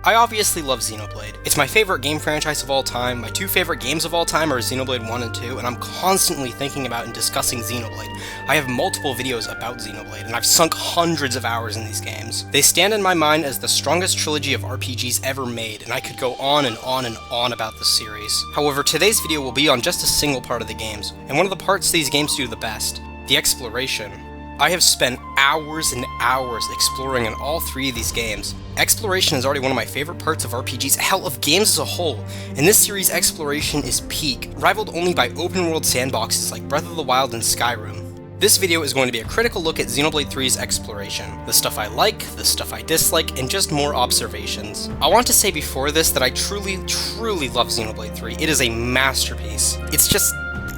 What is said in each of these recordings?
I obviously love Xenoblade. It's my favorite game franchise of all time, my two favorite games of all time are Xenoblade 1 and 2, and I'm constantly thinking about and discussing Xenoblade. I have multiple videos about Xenoblade, and I've sunk hundreds of hours in these games. They stand in my mind as the strongest trilogy of RPGs ever made, and I could go on and on and on about this series. However, today's video will be on just a single part of the games, and one of the parts these games do the best, the exploration. I have spent hours and hours exploring in all three of these games. Exploration is already one of my favorite parts of RPGs, hell, of games as a whole. In this series, exploration is peak, rivaled only by open-world sandboxes like Breath of the Wild and Skyrim. This video is going to be a critical look at Xenoblade 3's exploration, the stuff I like, the stuff I dislike, and just more observations. I want to say before this that I truly love Xenoblade 3. It is a masterpiece. It's just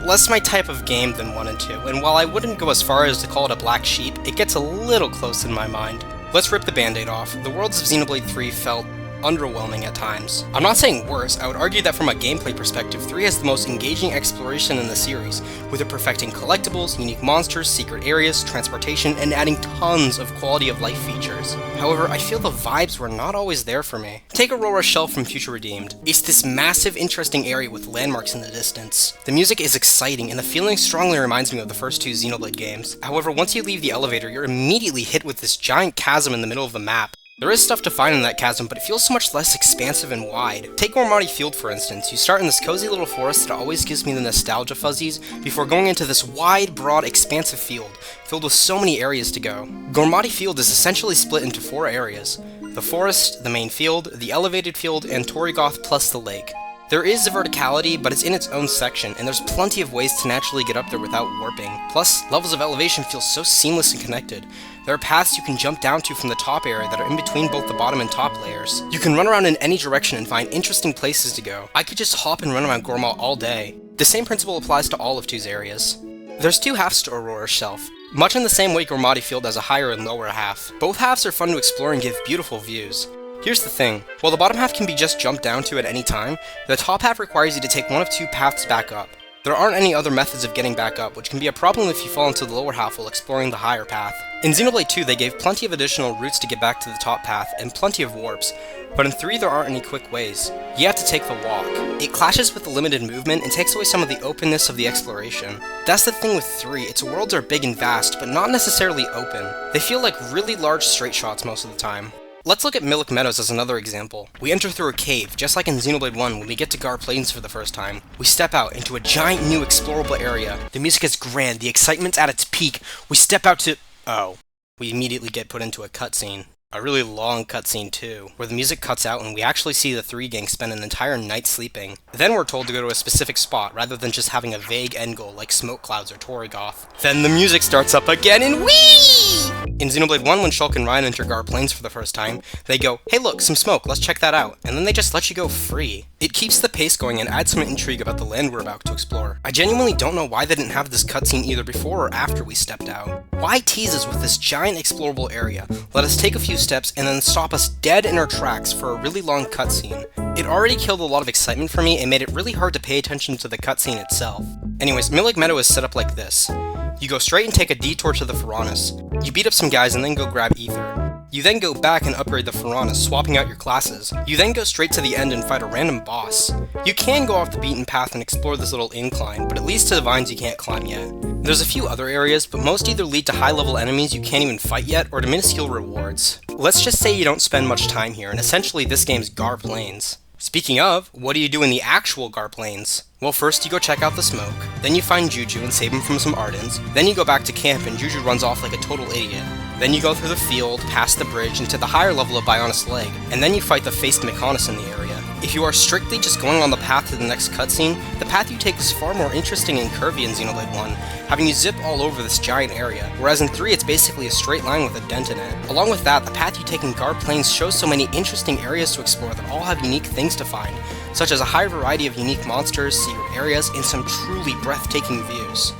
less my type of game than 1 and 2, and while I wouldn't go as far as to call it a black sheep, it gets a little close in my mind. Let's rip the band-aid off. The worlds of Xenoblade 3 felt underwhelming at times. I'm not saying worse, I would argue that from a gameplay perspective, 3 has the most engaging exploration in the series, with it perfecting collectibles, unique monsters, secret areas, transportation, and adding tons of quality of life features. However, I feel the vibes were not always there for me. Take Aurora Shelf from Future Redeemed. It's this massive, interesting area with landmarks in the distance. The music is exciting, and the feeling strongly reminds me of the first two Xenoblade games. However, once you leave the elevator, you're immediately hit with this giant chasm in the middle of the map. There is stuff to find in that chasm, but it feels so much less expansive and wide. Take Gormati Field for instance. You start in this cozy little forest that always gives me the nostalgia fuzzies, before going into this wide, broad, expansive field, filled with so many areas to go. Gormati Field is essentially split into 4 areas: the forest, the main field, the elevated field, and Torrigoth plus the lake. There is a verticality, but it's in its own section, and there's plenty of ways to naturally get up there without warping. Plus, levels of elevation feel so seamless and connected. There are paths you can jump down to from the top area that are in between both the bottom and top layers. You can run around in any direction and find interesting places to go. I could just hop and run around Gormal all day. The same principle applies to all of 2's areas. There's 2 halves to Aurora Shelf, much in the same way Gormati Field has a higher and lower half. Both halves are fun to explore and give beautiful views. Here's the thing, while the bottom half can be just jumped down to at any time, the top half requires you to take one of 2 paths back up. There aren't any other methods of getting back up, which can be a problem if you fall into the lower half while exploring the higher path. In Xenoblade 2, they gave plenty of additional routes to get back to the top path, and plenty of warps, but in 3 there aren't any quick ways. You have to take the walk. It clashes with the limited movement and takes away some of the openness of the exploration. That's the thing with 3, its worlds are big and vast, but not necessarily open. They feel like really large straight shots most of the time. Let's look at Milik Meadows as another example. We enter through a cave, just like in Xenoblade 1 when we get to Gar Plains for the first time. We step out into a giant new explorable area. The music is grand, the excitement's at its peak. We step out to... oh. We immediately get put into a cutscene. A really long cutscene too, where the music cuts out and we actually see the 3 gang spend an entire night sleeping. Then we're told to go to a specific spot, rather than just having a vague end goal like Smoke Clouds or Torrigoth. Then the music starts up again and whee! In Xenoblade 1, when Shulk and Ryan enter Gar Plains for the first time, they go, "Hey look, some smoke, let's check that out," and then they just let you go free. It keeps the pace going and adds some intrigue about the land we're about to explore. I genuinely don't know why they didn't have this cutscene either before or after we stepped out. Why tease us with this giant explorable area, let us take a few steps, and then stop us dead in our tracks for a really long cutscene? It already killed a lot of excitement for me and made it really hard to pay attention to the cutscene itself. Anyways, Milik Meadow is set up like this. You go straight and take a detour to the Faranis. You beat up some guys and then go grab Ether. You then go back and upgrade the Faranis, swapping out your classes. You then go straight to the end and fight a random boss. You can go off the beaten path and explore this little incline, but it leads to the vines you can't climb yet. There's a few other areas, but most either lead to high-level enemies you can't even fight yet, or to minuscule rewards. Let's just say you don't spend much time here, and essentially this game's Gar Plains. Speaking of, what do you do in the actual Gar Plains? Well, first you go check out the smoke, then you find Juju and save him from some Ardens, then you go back to camp and Juju runs off like a total idiot. Then you go through the field, past the bridge, into the higher level of Bionis Leg, and then you fight the faced Mechonis in the area. If you are strictly just going on the path to the next cutscene, the path you take is far more interesting and curvy in Xenoblade 1, having you zip all over this giant area, whereas in 3 it's basically a straight line with a dent in it. Along with that, the path you take in Gar Plains shows so many interesting areas to explore that all have unique things to find, such as a high variety of unique monsters, secret areas, and some truly breathtaking views.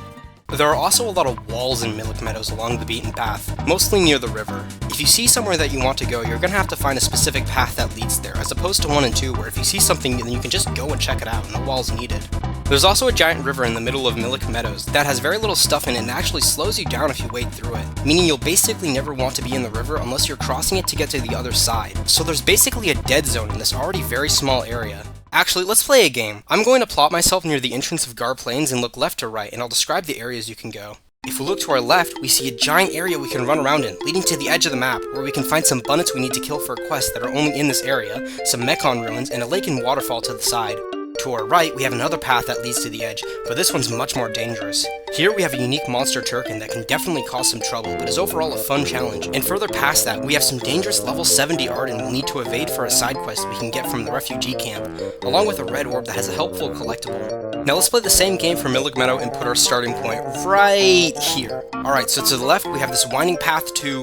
There are also a lot of walls in Milik Meadows along the beaten path, mostly near the river. If you see somewhere that you want to go, you're gonna have to find a specific path that leads there, as opposed to 1 and 2, where if you see something, then you can just go and check it out, and no wall's needed. There's also a giant river in the middle of Milik Meadows that has very little stuff in it and actually slows you down if you wade through it, meaning you'll basically never want to be in the river unless you're crossing it to get to the other side. So there's basically a dead zone in this already very small area. Actually, let's play a game. I'm going to plot myself near the entrance of Gar Plains and look left to right, and I'll describe the areas you can go. If we look to our left, we see a giant area we can run around in, leading to the edge of the map, where we can find some bunnets we need to kill for a quest that are only in this area, some Mechon ruins, and a lake and waterfall to the side. To our right, we have another path that leads to the edge, but this one's much more dangerous. Here we have a unique monster Turkin that can definitely cause some trouble, but is overall a fun challenge. And further past that, we have some dangerous level 70 Arden we'll need to evade for a side quest we can get from the refugee camp, along with a red orb that has a helpful collectible. Now let's play the same game for Milik Meadow and put our starting point right here. Alright, so to the left we have this winding path to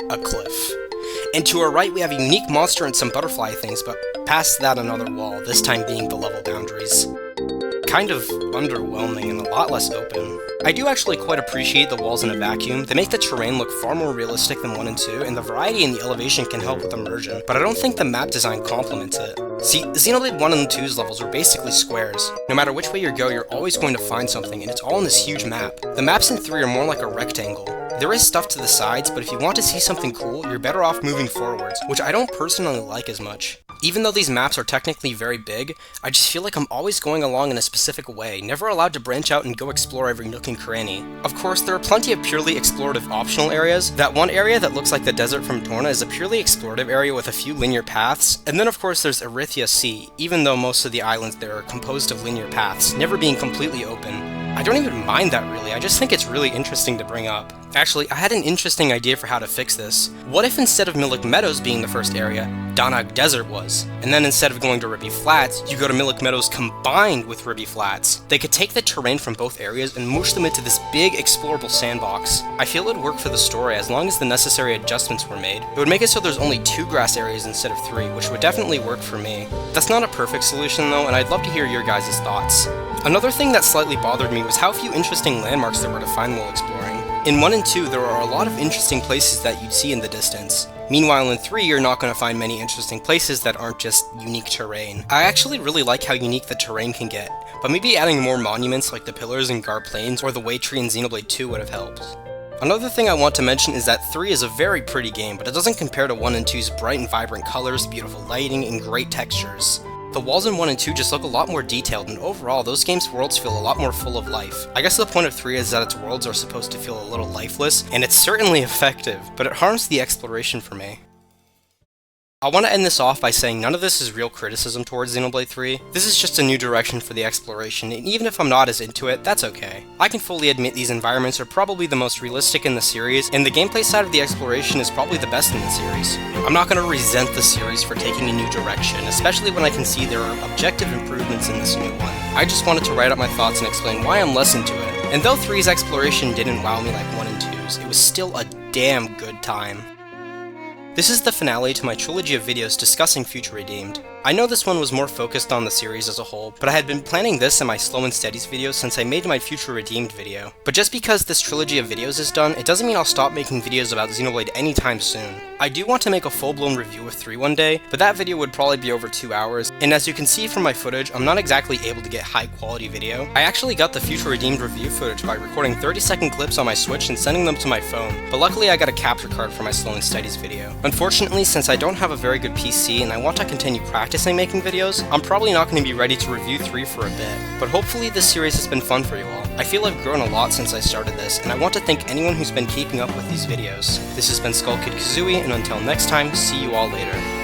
a cliff. And to our right we have a unique monster and some butterfly things, but past that another wall, this time being the level boundaries. Kind of underwhelming and a lot less open. I do actually quite appreciate the walls in a vacuum. They make the terrain look far more realistic than 1 and 2, and the variety in the elevation can help with immersion, but I don't think the map design complements it. See, Xenoblade 1 and 2's levels are basically squares. No matter which way you go, you're always going to find something, and it's all in this huge map. The maps in 3 are more like a rectangle. There is stuff to the sides, but if you want to see something cool, you're better off moving forwards, which I don't personally like as much. Even though these maps are technically very big, I just feel like I'm always going along in a specific way, never allowed to branch out and go explore every nook and cranny. Of course, there are plenty of purely explorative optional areas. That one area that looks like the desert from Torna is a purely explorative area with a few linear paths, and then of course there's Erythia Sea, even though most of the islands there are composed of linear paths, never being completely open. I don't even mind that really, I just think it's really interesting to bring up. Actually, I had an interesting idea for how to fix this. What if instead of Milik Meadows being the first area, Danag Desert was? And then instead of going to Ribby Flats, you go to Milik Meadows combined with Ribby Flats. They could take the terrain from both areas and mush them into this big explorable sandbox. I feel it would work for the story as long as the necessary adjustments were made. It would make it so there's only 2 grass areas instead of 3, which would definitely work for me. That's not a perfect solution though, and I'd love to hear your guys' thoughts. Another thing that slightly bothered me was how few interesting landmarks there were to find while exploring. In 1 and 2, there are a lot of interesting places that you'd see in the distance. Meanwhile, in 3, you're not going to find many interesting places that aren't just unique terrain. I actually really like how unique the terrain can get, but maybe adding more monuments like the pillars in Gar Plains or the Way Tree in Xenoblade 2 would have helped. Another thing I want to mention is that 3 is a very pretty game, but it doesn't compare to 1 and 2's bright and vibrant colors, beautiful lighting, and great textures. The walls in 1 and 2 just look a lot more detailed, and overall, those games' worlds feel a lot more full of life. I guess the point of 3 is that its worlds are supposed to feel a little lifeless, and it's certainly effective, but it harms the exploration for me. I want to end this off by saying none of this is real criticism towards Xenoblade 3. This is just a new direction for the exploration, and even if I'm not as into it, that's okay. I can fully admit these environments are probably the most realistic in the series, and the gameplay side of the exploration is probably the best in the series. I'm not going to resent the series for taking a new direction, especially when I can see there are objective improvements in this new one. I just wanted to write out my thoughts and explain why I'm less into it. And though 3's exploration didn't wow me like 1 and 2's, it was still a damn good time. This is the finale to my trilogy of videos discussing Future Redeemed. I know this one was more focused on the series as a whole, but I had been planning this and my Slow and Steadies video since I made my Future Redeemed video. But just because this trilogy of videos is done, it doesn't mean I'll stop making videos about Xenoblade anytime soon. I do want to make a full-blown review of 3 one day, but that video would probably be over 2 hours, and as you can see from my footage, I'm not exactly able to get high-quality video. I actually got the Future Redeemed review footage by recording 30-second clips on my Switch and sending them to my phone, but luckily I got a capture card for my Slow and Steadies video. Unfortunately, since I don't have a very good PC and I want to continue practicing making videos, I'm probably not going to be ready to review 3 for a bit, but hopefully this series has been fun for you all. I feel I've grown a lot since I started this, and I want to thank anyone who's been keeping up with these videos. This has been Skull Kid Kazooie, and until next time, see you all later.